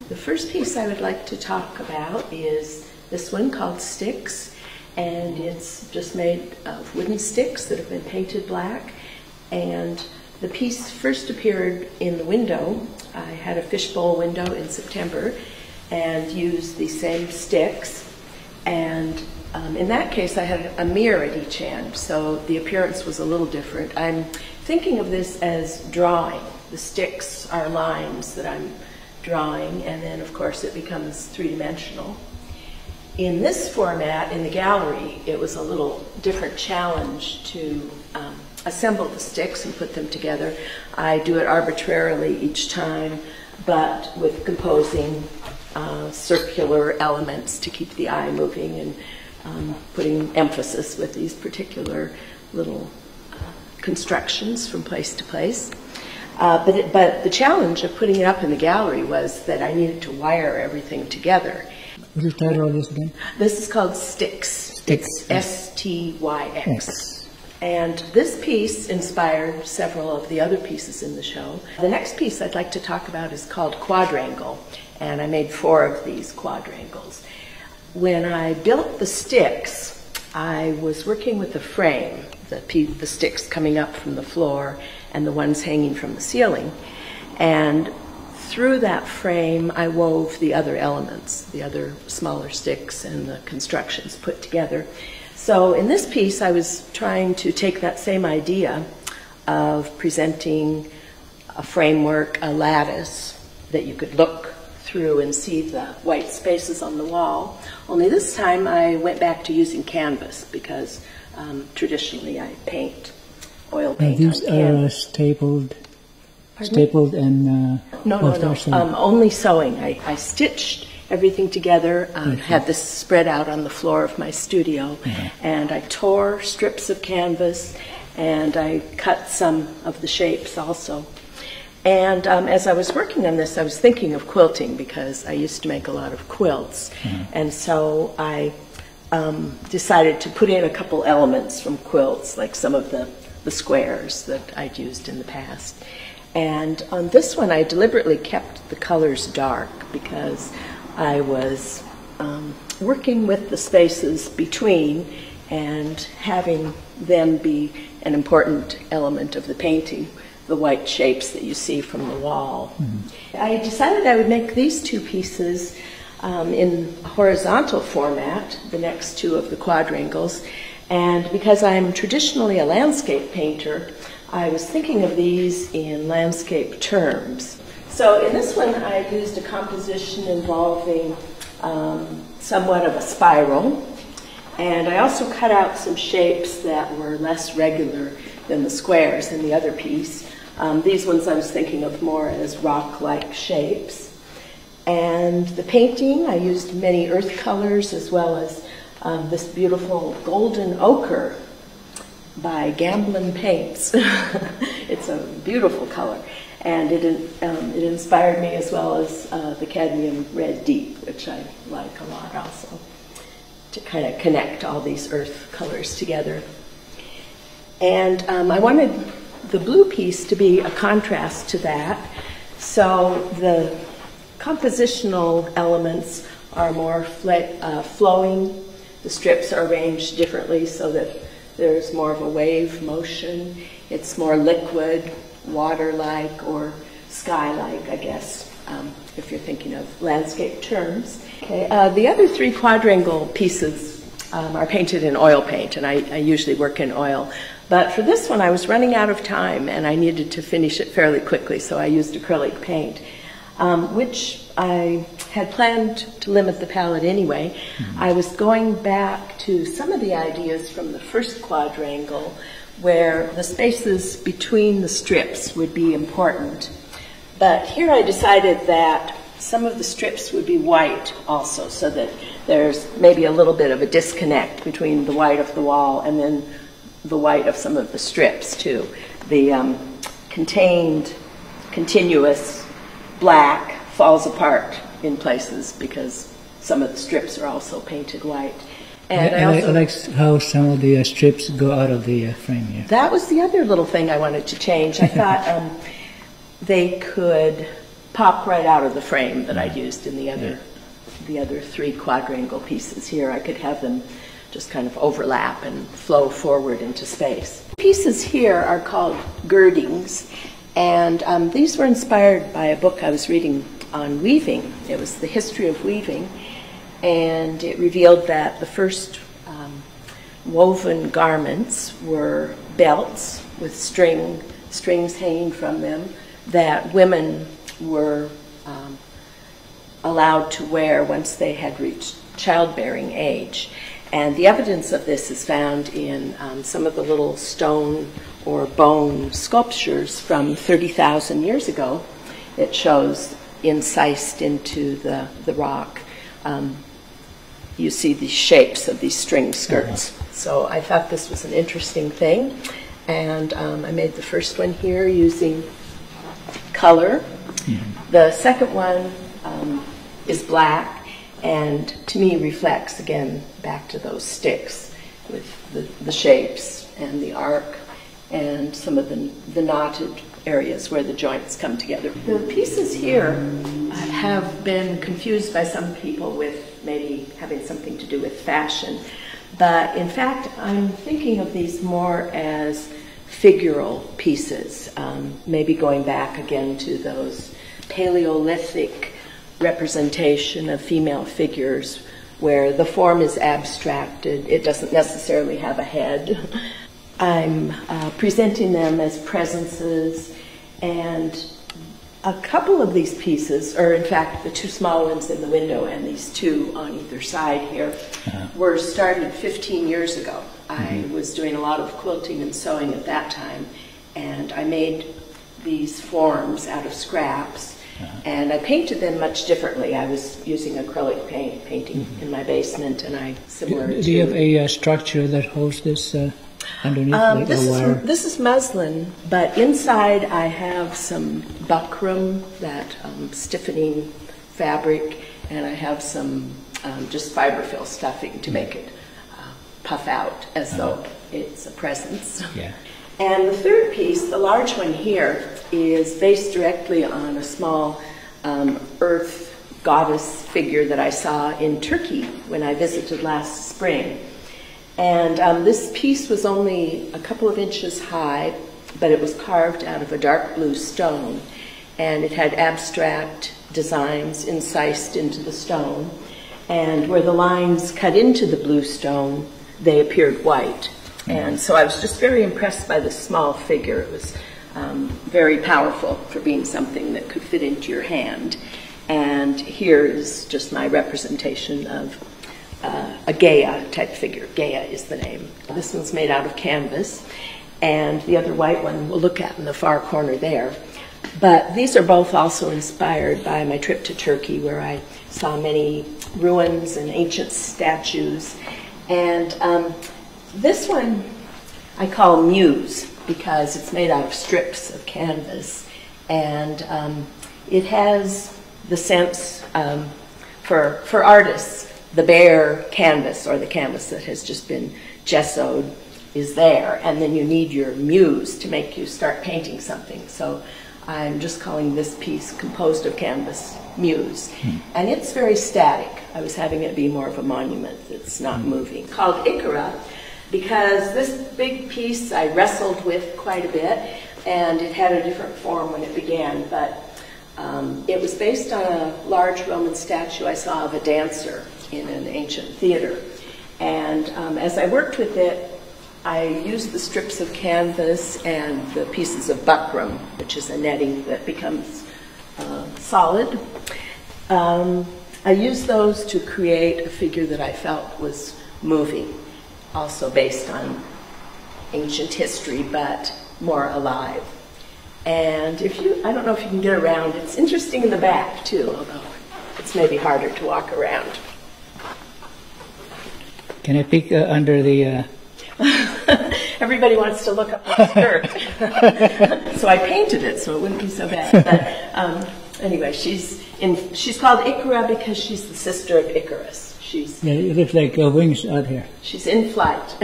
The first piece I would like to talk about is this one called Sticks, and it's just made of wooden sticks that have been painted black. And the piece first appeared in the window. I had a fishbowl window in September and used the same sticks. And in that case, I had a mirror at each end, so the appearance was a little different. I'm thinking of this as drawing. The sticks are lines that I'm drawing, and then of course it becomes three-dimensional. In this format, in the gallery, it was a little different challenge to assemble the sticks and put them together. I do it arbitrarily each time, but with composing circular elements to keep the eye moving and putting emphasis with these particular little constructions from place to place. But the challenge of putting it up in the gallery was that I needed to wire everything together. What is the title of this again? This is called Sticks. Sticks. It's S-T-Y-X. And this piece inspired several of the other pieces in the show. The next piece I'd like to talk about is called Quadrangle, and I made 4 of these quadrangles. When I built the sticks, I was working with the frame, the sticks coming up from the floor and the ones hanging from the ceiling. And through that frame, I wove the other elements, the other smaller sticks and the constructions put together. So in this piece, I was trying to take that same idea of presenting a framework, a lattice, that you could look through and see the white spaces on the wall. Only this time I went back to using canvas because traditionally I paint, oil paint these on canvas. Are stapled, Pardon me? stapled and... No. Only sewing. I stitched everything together, had this spread out on the floor of my studio, and I tore strips of canvas, and I cut some of the shapes also. And as I was working on this, I was thinking of quilting because I used to make a lot of quilts. And so I decided to put in a couple elements from quilts, like some of the squares that I'd used in the past. And on this one, I deliberately kept the colors dark because I was working with the spaces between and having them be an important element of the painting, the white shapes that you see from the wall. I decided I would make these 2 pieces in horizontal format, the next 2 of the quadrangles, and because I'm traditionally a landscape painter, I was thinking of these in landscape terms. So in this one, I used a composition involving somewhat of a spiral, and I also cut out some shapes that were less regular than the squares in the other piece. These ones I was thinking of more as rock-like shapes. And the painting, I used many earth colors as well as this beautiful golden ochre by Gamblin Paints. It's a beautiful color, and it inspired me as well as the cadmium red deep, which I like a lot also, to kind of connect all these earth colors together. And I wanted the blue piece to be a contrast to that, so the compositional elements are more flowing. The strips are arranged differently so that there's more of a wave motion. It's more liquid, water-like, or sky-like, I guess, if you're thinking of landscape terms. Okay. The other 3 quadrangle pieces are painted in oil paint, and I usually work in oil. But for this one, I was running out of time, and I needed to finish it fairly quickly, so I used acrylic paint, which I had planned to limit the palette anyway. I was going back to some of the ideas from the first quadrangle where the spaces between the strips would be important. But here I decided that some of the strips would be white also, so that there's maybe a little bit of a disconnect between the white of the wall and then the white of some of the strips too. The contained, continuous black falls apart in places because some of the strips are also painted white. And I like how some of the strips go out of the frame here. That was the other little thing I wanted to change. I thought they could pop right out of the frame that I'd used in the other 3 quadrangle pieces here. I could have them just kind of overlap and flow forward into space. Pieces here are called girdings, and these were inspired by a book I was reading on weaving. It was The History of Weaving, and it revealed that the first woven garments were belts with strings hanging from them that women were allowed to wear once they had reached childbearing age. And the evidence of this is found in some of the little stone or bone sculptures from 30,000 years ago. It shows incised into the rock. You see the shapes of these string skirts. So I thought this was an interesting thing. And I made the first one here using color. The second one is black, and to me reflects, again, back to those sticks with the shapes and the arc and some of the knotted areas where the joints come together. The pieces here have been confused by some people with maybe having something to do with fashion, but in fact I'm thinking of these more as figural pieces, maybe going back again to those Paleolithic representation of female figures where the form is abstracted. It doesn't necessarily have a head. I'm presenting them as presences, and a couple of these pieces, or in fact the 2 small ones in the window and these 2 on either side here, were started 15 years ago. I was doing a lot of quilting and sewing at that time, and I made these forms out of scraps, and I painted them much differently. I was using acrylic paint, painting in my basement, and Do you have a structure that holds this underneath, like a wire? This is muslin, but inside I have some buckram, that stiffening fabric, and I have some just fiberfill stuffing to make it puff out as though it's a presence. Yeah. And the third piece, the large one here, is based directly on a small earth goddess figure that I saw in Turkey when I visited last spring. And this piece was only a couple of inches high, but it was carved out of a dark blue stone, and it had abstract designs incised into the stone, and where the lines cut into the blue stone, they appeared white. And so I was just very impressed by this small figure. It was very powerful for being something that could fit into your hand. And here is just my representation of a Gaia type figure. Gaia is the name. This one's made out of canvas, and the other white one we'll look at in the far corner there. But these are both also inspired by my trip to Turkey, where I saw many ruins and ancient statues. And this one I call Muse because it's made out of strips of canvas, and it has the sense for artists, the bare canvas, or the canvas that has just been gessoed, is there, and then you need your muse to make you start painting something. So I'm just calling this piece, composed of canvas, Muse. And it's very static. I was having it be more of a monument that's not moving. Called Ikara, because this big piece I wrestled with quite a bit, and it had a different form when it began, but it was based on a large Roman statue I saw of a dancer in an ancient theater. And as I worked with it, I used the strips of canvas and the pieces of buckram, which is a netting that becomes solid. I used those to create a figure that I felt was moving, also based on ancient history, but more alive. And I don't know if you can get around, it's interesting in the back too, although it's maybe harder to walk around. Can I peek under the... Everybody wants to look up my skirt. So I painted it so it wouldn't be so bad. But anyway, she's called Ikara because she's the sister of Icarus. Yeah, it looks like wings out here. She's in flight.